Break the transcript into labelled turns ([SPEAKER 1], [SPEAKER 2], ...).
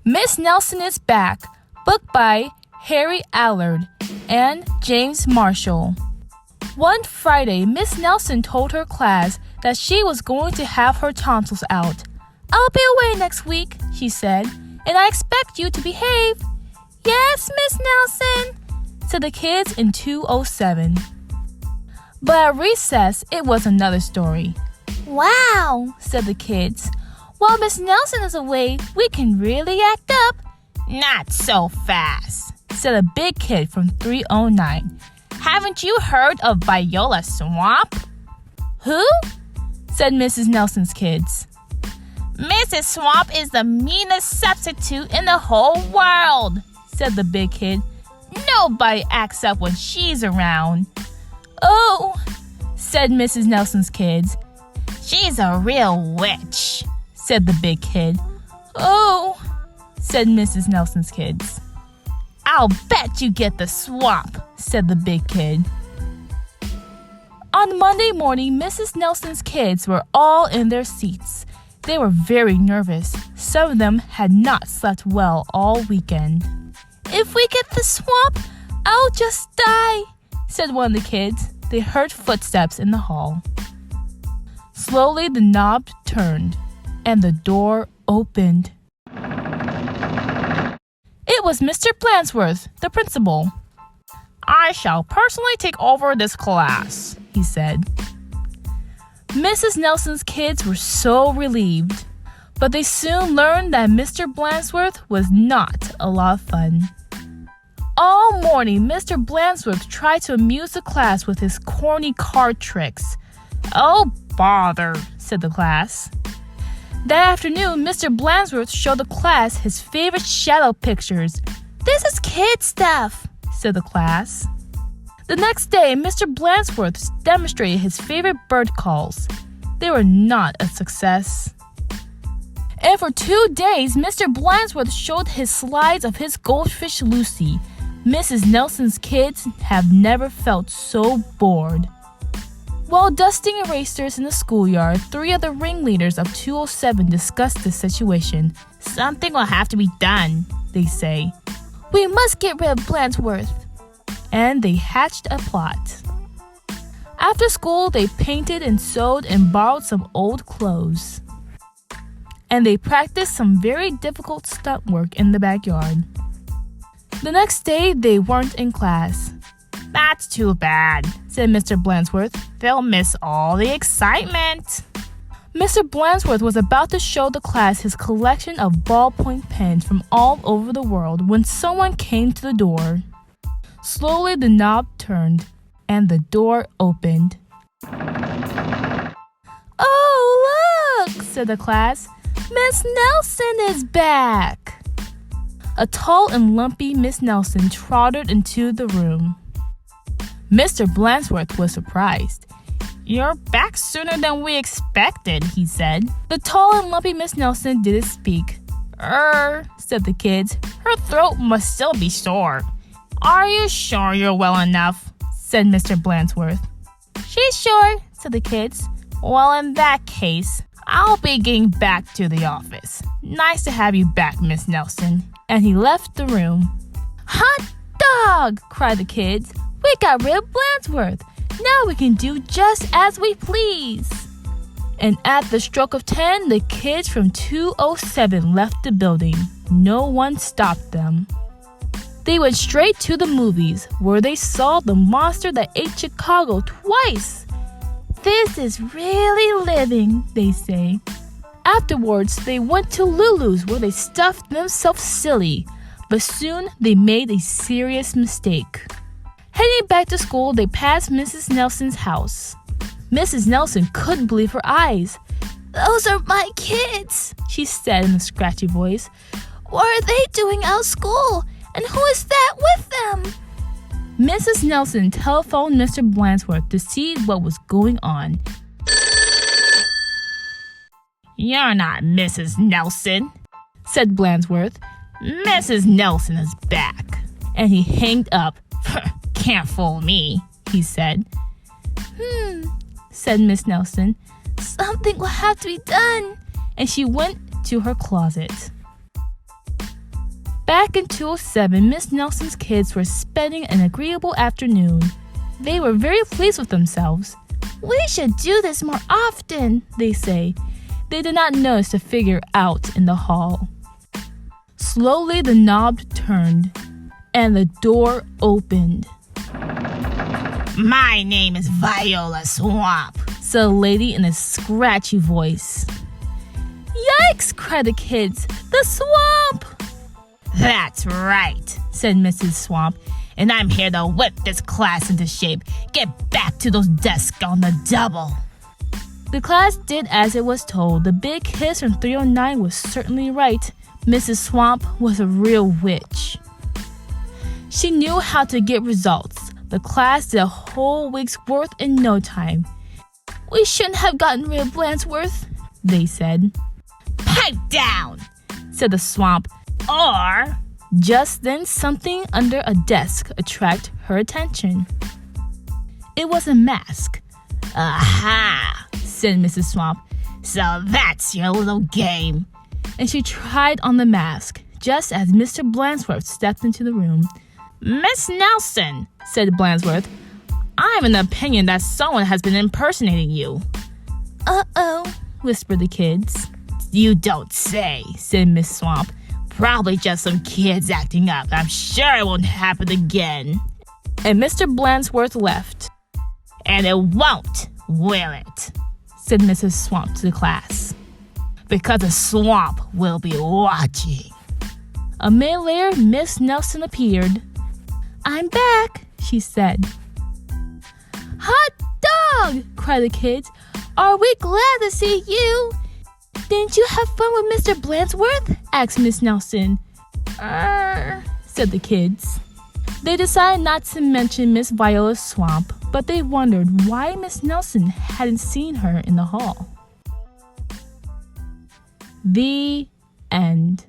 [SPEAKER 1] Miss Nelson is Back, book by Allard and James Marshall. One Friday, Miss Nelson told her class that she was going to have her tonsils out. "I'll be away next week," she said, "and I expect you to behave." "Yes, Miss Nelson," said the kids in 207. But at recess, it was another story. "Wow," said the kids. "While Miss Nelson is away, we can really act up." "Not so fast," said a big kid from 309. "Haven't you heard of Viola Swamp?" "Who?" said Mrs. Nelson's kids. "Mrs. Swamp is the meanest substitute in the whole world," said the big kid. "Nobody acts up when she's around." "Oh," said Mrs. Nelson's kids. "She's a real witch," said the big kid. "Oh," said Mrs. Nelson's kids. "I'll bet you get the swamp," said the big kid. On Monday morning, Mrs. Nelson's kids were all in their seats. They were very nervous. Some of them had not slept well all weekend. "If we get the swamp, I'll just die," said one of the kids. They heard footsteps in the hall. Slowly the knob turned, and the door opened. It was Mr. Blansworth, the principal. "I shall personally take over this class," he said. Mrs. Nelson's kids were so relieved, but they soon learned that Mr. Blansworth was not a lot of fun. All morning, Mr. Blansworth tried to amuse the class with his corny card tricks. "Oh, bother," said the class. That afternoon, Mr. Blansworth showed the class his favorite shadow pictures. "This is kid stuff," said the class. The next day, Mr. Blansworth demonstrated his favorite bird calls. They were not a success. And for 2 days, Mr. Blansworth showed his slides of his goldfish Lucy. Mrs. Nelson's kids have never felt so bored. While dusting erasers in the schoolyard, 3 of the ringleaders of 207 discussed the situation. "Something will have to be done," they say. "We must get rid of Blansworth." And they hatched a plot. After school, they painted and sewed and borrowed some old clothes. And they practiced some very difficult stunt work in the backyard. The next day, they weren't in class. "That's too bad," said Mr. Blansworth. "They'll miss all the excitement." Mr. Blansworth was about to show the class his collection of ballpoint pens from all over the world when someone came to the door. Slowly the knob turned, and the door opened. "Oh, look," said the class. "Miss Nelson is back." A tall and lumpy Miss Nelson trotted into the room. Mr. Blansworth was surprised. "You're back sooner than we expected," he said. The tall and lumpy Miss Nelson didn't speak. Said the kids. "Her throat must still be sore." "Are you sure you're well enough?" said Mr. Blansworth. "She's sure," said the kids. "Well, in that case, I'll be getting back to the office. Nice to have you back, Miss Nelson." And he left the room. "Hot dog!" cried the kids. "We got rid of Blansworth. Now we can do just as we please." And at the stroke of 10, the kids from 207 left the building. No one stopped them. They went straight to the movies, where they saw The Monster That Ate Chicago twice. "This is really living," they say. Afterwards, they went to Lulu's, where they stuffed themselves silly. But soon they made a serious mistake. Heading back to school, they passed Mrs. Nelson's house. Mrs. Nelson couldn't believe her eyes. "Those are my kids," she said in a scratchy voice. "What are they doing out of school? And who is that with them?" Mrs. Nelson telephoned Mr. Blansworth to see what was going on. "You're not Mrs. Nelson," said Blansworth. "Mrs. Nelson is back." And he hanged up. "Can't fool me," he said. Said Miss Nelson. "Something will have to be done." And she went to her closet. Back in 207, Miss Nelson's kids were spending an agreeable afternoon. They were very pleased with themselves. "We should do this more often," they say. They did not notice the figure out in the hall. Slowly the knob turned, and the door opened.
[SPEAKER 2] "My name is Viola Swamp,"
[SPEAKER 1] said a lady in a scratchy voice. "Yikes!" cried the kids. "The swamp!"
[SPEAKER 2] "That's right," said Mrs. Swamp, "and I'm here to whip this class into shape. Get back to those desks on the double."
[SPEAKER 1] The class did as it was told. The big kiss from 309 was certainly right. Mrs. Swamp was a real witch. She knew how to get results. The class did a whole week's worth in no time. "We shouldn't have gotten rid of Blansworth," they said.
[SPEAKER 2] "Pipe down,"
[SPEAKER 1] said the swamp.
[SPEAKER 2] "or..."
[SPEAKER 1] Just then something under a desk attracted her attention. It was a mask.
[SPEAKER 2] "Aha,"
[SPEAKER 1] said Mrs. Swamp.
[SPEAKER 2] "So that's your little game."
[SPEAKER 1] And she tried on the mask, just as Mr. Blansworth stepped into the room.
[SPEAKER 2] "Miss Nelson,"
[SPEAKER 1] said Blansworth,
[SPEAKER 2] "I have an opinion that someone has been impersonating you."
[SPEAKER 1] "Uh-oh," whispered the kids.
[SPEAKER 2] "You don't say,"
[SPEAKER 1] said Miss Swamp.
[SPEAKER 2] "Probably just some kids acting up. I'm sure it won't happen again."
[SPEAKER 1] And Mr. Blansworth left.
[SPEAKER 2] "And it won't, will it?"
[SPEAKER 1] said Mrs. Swamp to the class.
[SPEAKER 2] "Because the swamp will be watching."
[SPEAKER 1] A minute later, Miss Nelson appeared. "I'm back," she said. "Hot dog!" cried the kids. "Are we glad to see you?" "Didn't you have fun with Mr. Blansworth?" asked Miss Nelson. Said the kids. They decided not to mention Miss Viola Swamp, but they wondered why Miss Nelson hadn't seen her in the hall. The end.